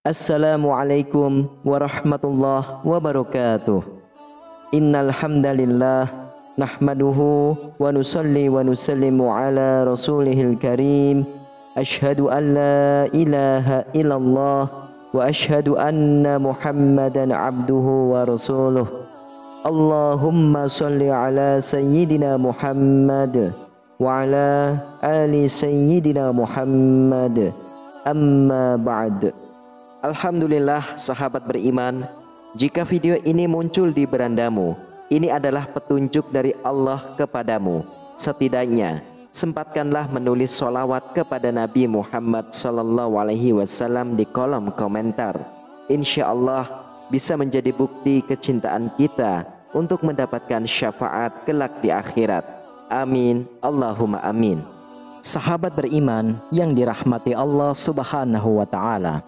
Assalamualaikum warahmatullahi wabarakatuh. Innal hamdalillah nahmaduhu wa nusalli wa nusallimu ala rasulihil karim. Asyhadu an la ilaha illallah wa asyhadu anna Muhammadan abduhu wa rasuluh. Allahumma salli ala sayyidina Muhammad wa ala ali sayyidina Muhammad. Amma ba'd. Alhamdulillah sahabat beriman, jika video ini muncul di berandamu, ini adalah petunjuk dari Allah kepadamu. Setidaknya sempatkanlah menulis sholawat kepada Nabi Muhammad SAW di kolom komentar. Insya Allah bisa menjadi bukti kecintaan kita untuk mendapatkan syafaat kelak di akhirat. Amin, Allahumma amin. Sahabat beriman yang dirahmati Allah Subhanahu wa Ta'ala,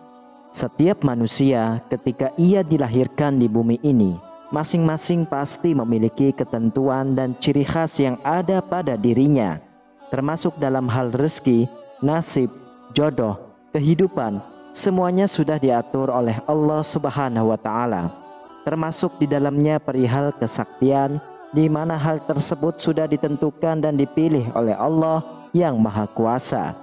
setiap manusia ketika ia dilahirkan di bumi ini, masing-masing pasti memiliki ketentuan dan ciri khas yang ada pada dirinya, termasuk dalam hal rezeki, nasib, jodoh, kehidupan. Semuanya sudah diatur oleh Allah Subhanahu wa Ta'ala, termasuk di dalamnya perihal kesaktian, di mana hal tersebut sudah ditentukan dan dipilih oleh Allah yang Maha Kuasa.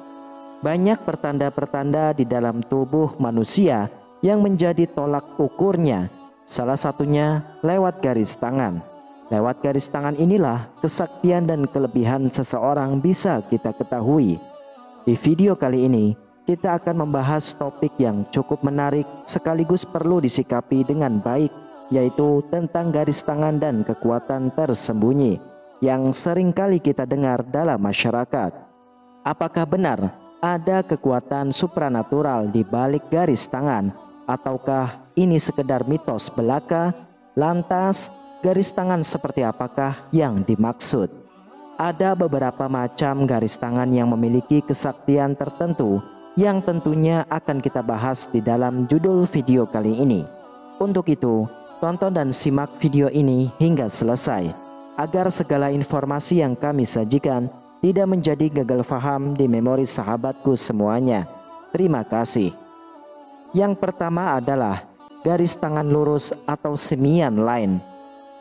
Banyak pertanda-pertanda di dalam tubuh manusia yang menjadi tolak ukurnya. Salah satunya lewat garis tangan. Lewat garis tangan inilah kesaktian dan kelebihan seseorang bisa kita ketahui. Di video kali ini kita akan membahas topik yang cukup menarik sekaligus perlu disikapi dengan baik, yaitu tentang garis tangan dan kekuatan tersembunyi yang seringkali kita dengar dalam masyarakat. Apakah benar ada kekuatan supranatural di balik garis tangan, ataukah ini sekedar mitos belaka? Lantas garis tangan seperti apakah yang dimaksud? Ada beberapa macam garis tangan yang memiliki kesaktian tertentu yang tentunya akan kita bahas di dalam judul video kali ini. Untuk itu, tonton dan simak video ini hingga selesai agar segala informasi yang kami sajikan tidak menjadi gagal faham di memori sahabatku semuanya. Terima kasih. Yang pertama adalah garis tangan lurus atau semian line.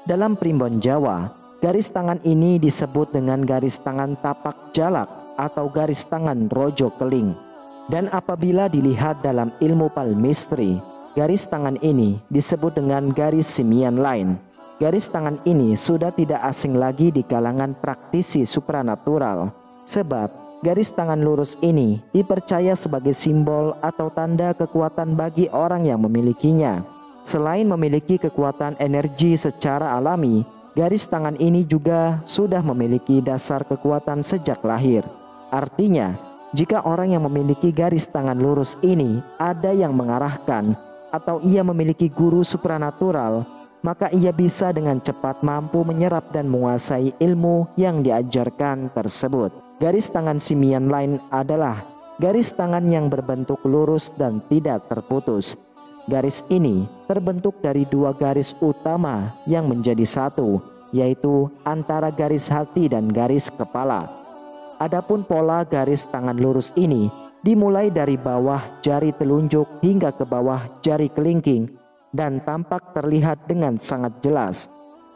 Dalam primbon Jawa, garis tangan ini disebut dengan garis tangan tapak jalak atau garis tangan rojo keling. Dan apabila dilihat dalam ilmu palmistry, garis tangan ini disebut dengan garis semian line. Garis tangan ini sudah tidak asing lagi di kalangan praktisi supranatural, sebab garis tangan lurus ini dipercaya sebagai simbol atau tanda kekuatan bagi orang yang memilikinya. Selain memiliki kekuatan energi secara alami, garis tangan ini juga sudah memiliki dasar kekuatan sejak lahir. Artinya, jika orang yang memiliki garis tangan lurus ini ada yang mengarahkan atau ia memiliki guru supranatural, maka ia bisa dengan cepat mampu menyerap dan menguasai ilmu yang diajarkan tersebut. Garis tangan simian line adalah garis tangan yang berbentuk lurus dan tidak terputus. Garis ini terbentuk dari dua garis utama yang menjadi satu, yaitu antara garis hati dan garis kepala. Adapun pola garis tangan lurus ini dimulai dari bawah jari telunjuk hingga ke bawah jari kelingking dan tampak terlihat dengan sangat jelas.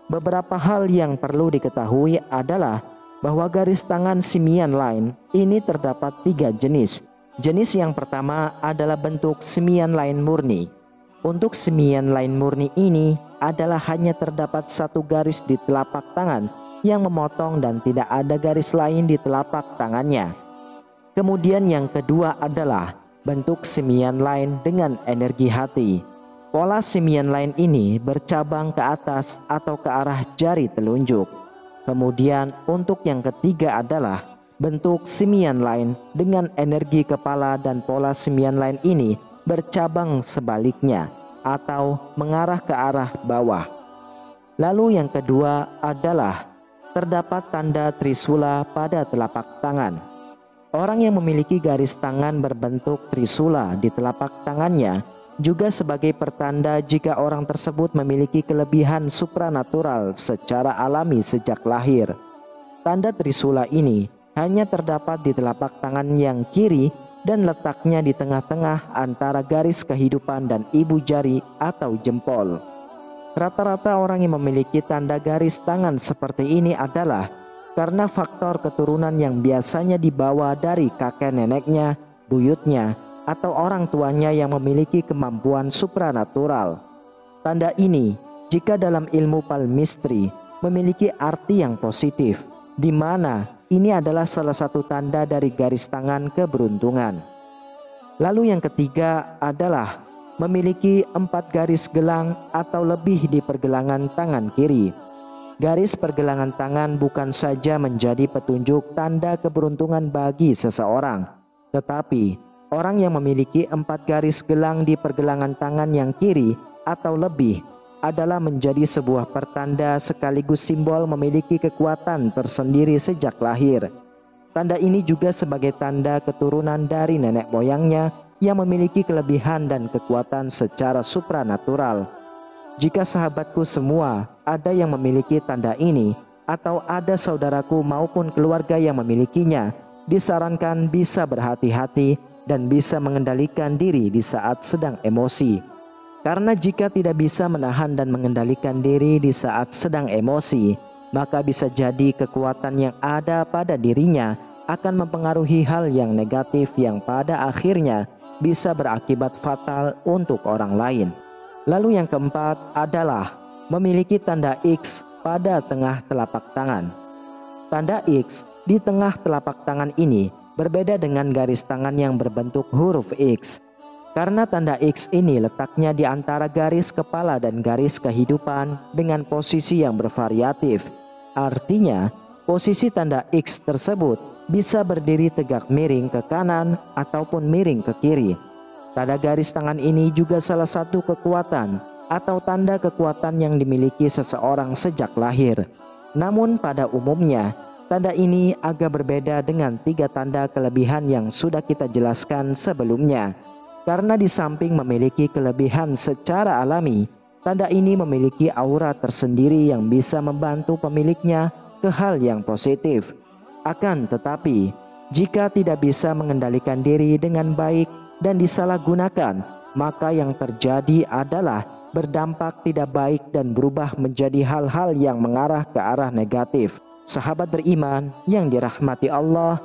Beberapa hal yang perlu diketahui adalah bahwa garis tangan simian line ini terdapat 3 jenis. Jenis yang pertama adalah bentuk simian line murni. Untuk simian line murni ini adalah hanya terdapat satu garis di telapak tangan yang memotong dan tidak ada garis lain di telapak tangannya. Kemudian yang kedua adalah bentuk simian line dengan energi hati. Pola simian line ini bercabang ke atas atau ke arah jari telunjuk. Kemudian untuk yang ketiga adalah bentuk simian line dengan energi kepala, dan pola simian line ini bercabang sebaliknya atau mengarah ke arah bawah. Lalu yang kedua adalah terdapat tanda trisula pada telapak tangan. Orang yang memiliki garis tangan berbentuk trisula di telapak tangannya juga sebagai pertanda jika orang tersebut memiliki kelebihan supranatural secara alami sejak lahir. Tanda trisula ini hanya terdapat di telapak tangan yang kiri dan letaknya di tengah-tengah antara garis kehidupan dan ibu jari atau jempol. Rata-rata orang yang memiliki tanda garis tangan seperti ini adalah karena faktor keturunan yang biasanya dibawa dari kakek neneknya, buyutnya, atau orang tuanya yang memiliki kemampuan supranatural. Tanda ini, jika dalam ilmu palmistry, memiliki arti yang positif, di mana ini adalah salah satu tanda dari garis tangan keberuntungan. Lalu yang ketiga adalah memiliki 4 garis gelang atau lebih di pergelangan tangan kiri. Garis pergelangan tangan bukan saja menjadi petunjuk tanda keberuntungan bagi seseorang, tetapi orang yang memiliki 4 garis gelang di pergelangan tangan yang kiri atau lebih adalah menjadi sebuah pertanda sekaligus simbol memiliki kekuatan tersendiri sejak lahir. Tanda ini juga sebagai tanda keturunan dari nenek moyangnya yang memiliki kelebihan dan kekuatan secara supranatural. Jika sahabatku semua ada yang memiliki tanda ini, atau ada saudaraku maupun keluarga yang memilikinya, disarankan bisa berhati-hati dan bisa mengendalikan diri di saat sedang emosi. Karena jika tidak bisa menahan dan mengendalikan diri di saat sedang emosi, maka bisa jadi kekuatan yang ada pada dirinya akan mempengaruhi hal yang negatif yang pada akhirnya bisa berakibat fatal untuk orang lain. Lalu yang keempat adalah memiliki tanda X pada tengah telapak tangan. Tanda X di tengah telapak tangan ini berbeda dengan garis tangan yang berbentuk huruf X. Karena tanda X ini letaknya di antara garis kepala dan garis kehidupan dengan posisi yang bervariatif. Artinya, posisi tanda X tersebut bisa berdiri tegak miring ke kanan ataupun miring ke kiri. Tanda garis tangan ini juga salah satu kekuatan atau tanda kekuatan yang dimiliki seseorang sejak lahir. Namun pada umumnya, tanda ini agak berbeda dengan 3 tanda kelebihan yang sudah kita jelaskan sebelumnya. Karena di samping memiliki kelebihan secara alami, tanda ini memiliki aura tersendiri yang bisa membantu pemiliknya ke hal yang positif. Akan tetapi, jika tidak bisa mengendalikan diri dengan baik dan disalahgunakan, maka yang terjadi adalah berdampak tidak baik dan berubah menjadi hal-hal yang mengarah ke arah negatif. Sahabat beriman yang dirahmati Allah,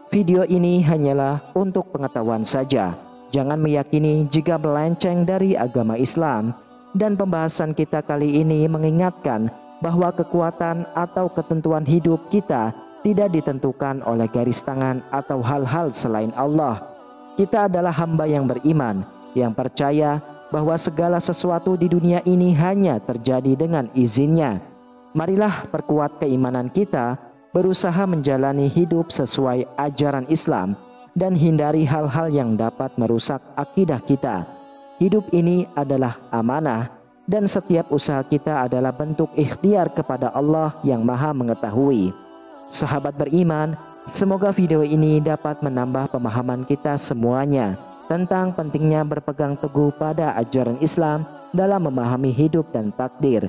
video ini hanyalah untuk pengetahuan saja. Jangan meyakini jika melenceng dari agama Islam. Dan pembahasan kita kali ini mengingatkan bahwa kekuatan atau ketentuan hidup kita tidak ditentukan oleh garis tangan atau hal-hal selain Allah. Kita adalah hamba yang beriman, yang percaya bahwa segala sesuatu di dunia ini hanya terjadi dengan izinnya. Marilah perkuat keimanan kita, berusaha menjalani hidup sesuai ajaran Islam, dan hindari hal-hal yang dapat merusak akidah kita. Hidup ini adalah amanah, dan setiap usaha kita adalah bentuk ikhtiar kepada Allah yang Maha Mengetahui. Sahabat beriman, semoga video ini dapat menambah pemahaman kita semuanya tentang pentingnya berpegang teguh pada ajaran Islam dalam memahami hidup dan takdir.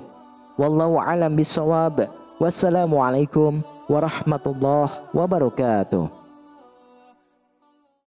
Wallahu a'lam bishawab. Wassalamualaikum warahmatullahi wabarakatuh.